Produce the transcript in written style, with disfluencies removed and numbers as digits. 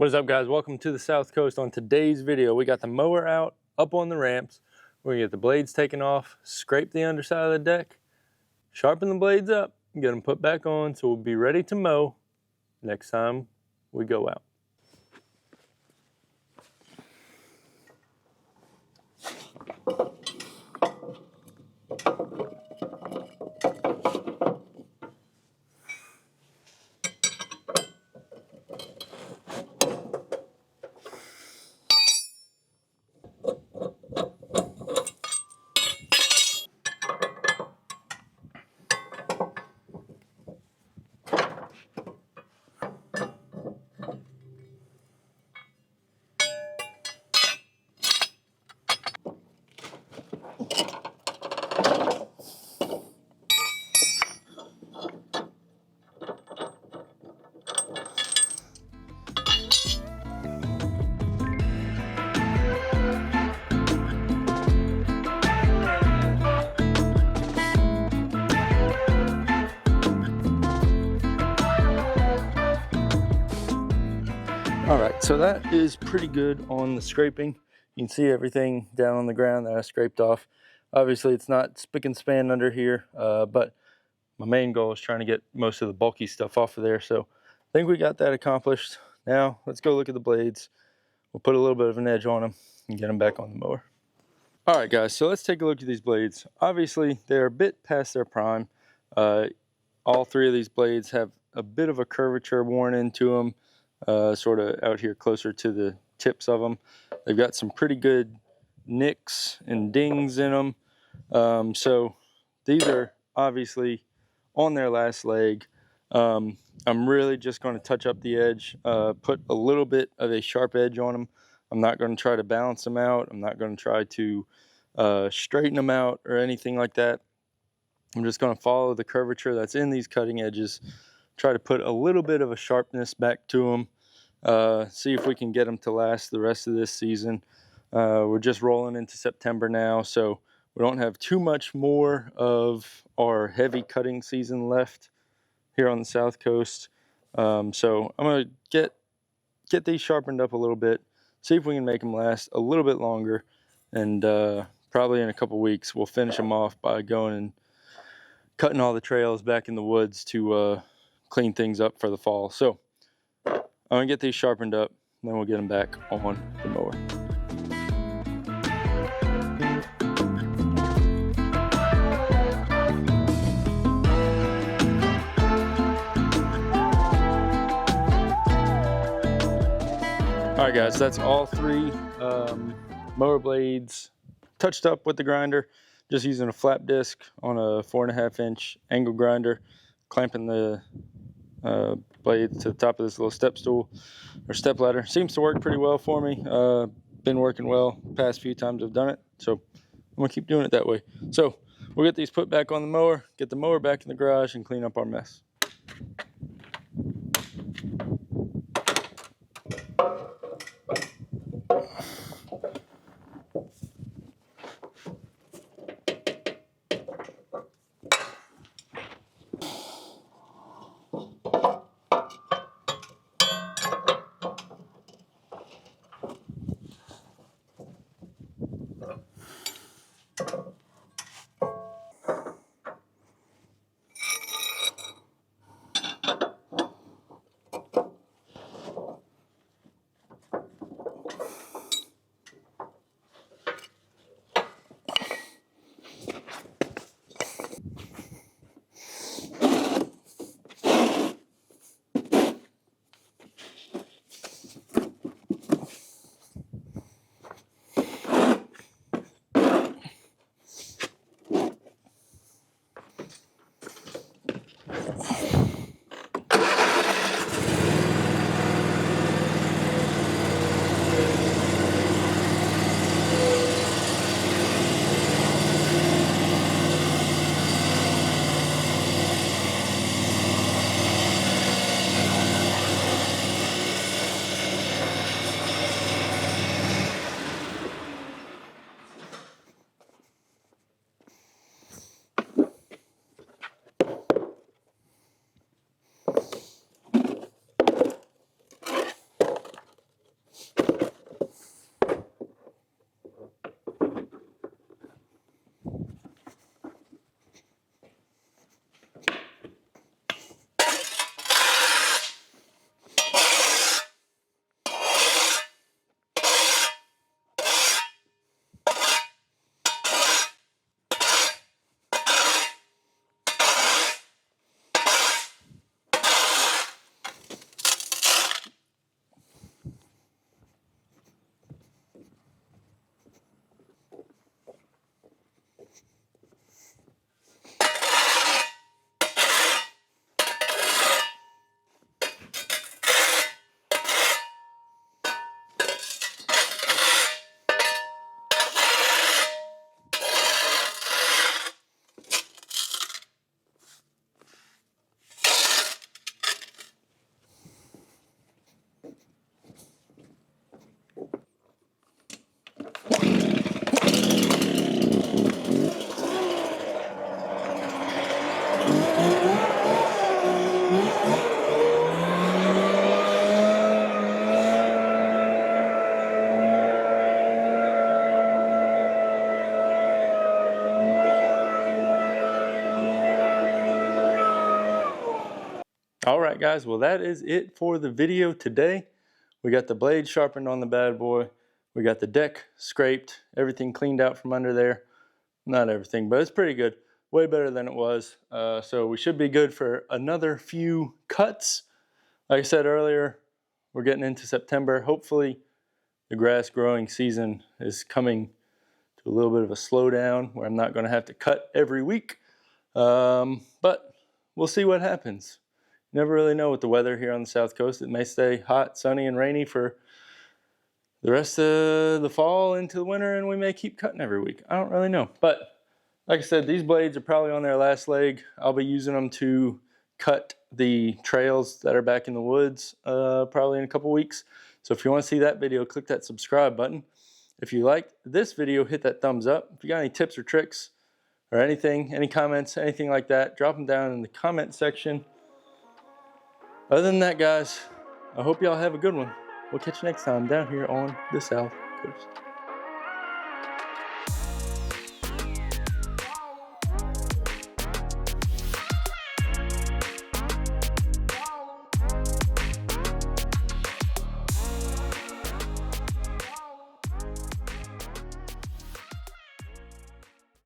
What is up, guys? Welcome to the South Coast. On today's video, we got the mower out, up on the ramps. We're gonna get the blades taken off, scrape the underside of the deck, sharpen the blades up, get them put back on, so we'll be ready to mow next time we go out. All right, so that is pretty good on the scraping. You can see everything down on the ground that I scraped off. Obviously, it's not spick and span under here, but my main goal is trying to get most of the bulky stuff off of there. So I think we got that accomplished. Now, let's go look at the blades. We'll put a little bit of an edge on them and get them back on the mower. All right, guys, so let's take a look at these blades. Obviously, they're a bit past their prime. All three of these blades have a bit of a curvature worn into them. Sort of out here closer to the tips of them. They've got some pretty good nicks and dings in them. So these are obviously on their last leg. I'm really just going to touch up the edge, put a little bit of a sharp edge on them. I'm not going to try to balance them out. I'm not going to try to straighten them out or anything like that. I'm just going to follow the curvature that's in these cutting edges. Try to put a little bit of a sharpness back to them. See if we can get them to last the rest of this season. We're just rolling into September now, so we don't have too much more of our heavy cutting season left here on the South Coast. So I'm going to get these sharpened up a little bit, see if we can make them last a little bit longer, and probably in a couple weeks we'll finish them off by going and cutting all the trails back in the woods to clean things up for the fall. So I'm gonna get these sharpened up, and then we'll get them back on the mower. All right, guys, that's all three mower blades touched up with the grinder. Just using a flap disc on a 4.5 inch angle grinder, clamping the blade to the top of this little step stool or step ladder. Seems to work pretty well for me. Been working well past few times I've done it, so I'm gonna keep doing it that way. So we'll get these put back on the mower, get the mower back in the garage, and clean up our mess. right, guys, well, that is it for the video today. We got the blade sharpened on the Bad Boy. We got the deck scraped, everything cleaned out from under there. Not everything, but it's pretty good. Way better than it was. So we should be good for another few cuts. Like I said earlier, we're getting into September. Hopefully the grass growing season is coming to a little bit of a slowdown where I'm not going to have to cut every week. But we'll see what happens. You never really know with the weather here on the South Coast. It may stay hot, sunny, and rainy for the rest of the fall into the winter, and we may keep cutting every week. I don't really know. But like I said, these blades are probably on their last leg. I'll be using them to cut the trails that are back in the woods probably in a couple weeks. So if you want to see that video, click that subscribe button. If you liked this video, hit that thumbs up. If you got any tips or tricks or anything, any comments, anything like that, drop them down in the comment section. Other than that, guys, I hope y'all have a good one. We'll catch you next time down here on the South Coast.